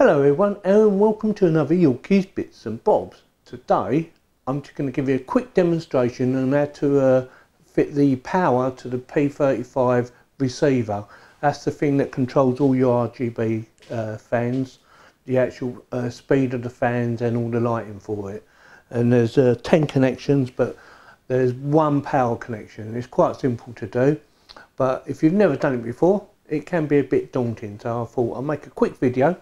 Hello everyone and welcome to another Yorkies Bits and Bobs. Today I'm just going to give you a quick demonstration on how to fit the power to the P35 receiver. That's the thing that controls all your RGB fans, the actual speed of the fans and all the lighting for it. And there's 10 connections, but there's one power connection. It's quite simple to do, but if you've never done it before it can be a bit daunting, so I thought I'll make a quick video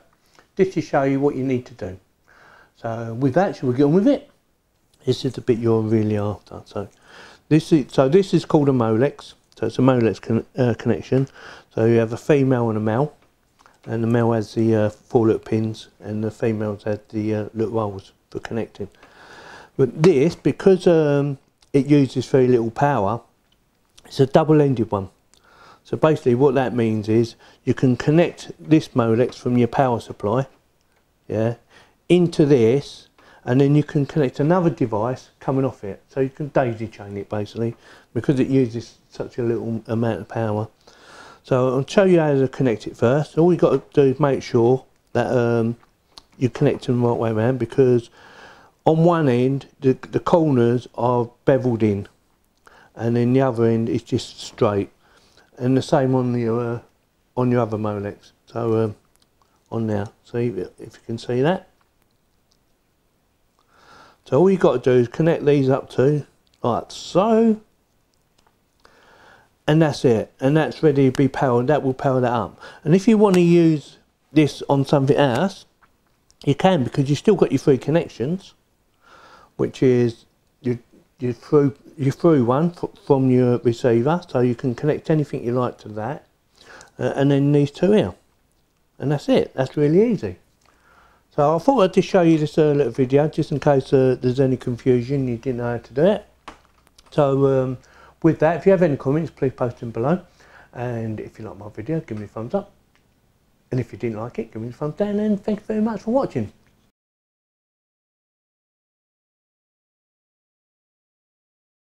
just to show you what you need to do. So with that, shall we get on with it? This is the bit you're really after. So this is called a Molex. So it's a Molex connection. So you have a female and a male, and the male has the 4 little pins, and the females have the little holes for connecting. But this, because it uses very little power, it's a double-ended one. So basically what that means is you can connect this Molex from your power supply, yeah, into this, and then you can connect another device coming off it. So you can daisy chain it basically, because it uses such a little amount of power. So I'll show you how to connect it first. All you got to do is make sure that you connect them the right way around, because on one end the corners are beveled in, and then the other end is just straight. And the same on your other Molex. So on now, see if you can see that. So all you got to do is connect these up to like so, and that's it. And that's ready to be powered. That will power that up. And if you want to use this on something else, you can, because you've still got your 3 connections, which is you through one from your receiver, so you can connect anything you like to that, and then these 2 here, and that's it. That's really easy. So I thought I'd just show you this little video, just in case there's any confusion, you didn't know how to do it. So with that, if you have any comments, please post them below, and if you like my video, give me a thumbs up, and if you didn't like it, give me a thumbs down, and thank you very much for watching.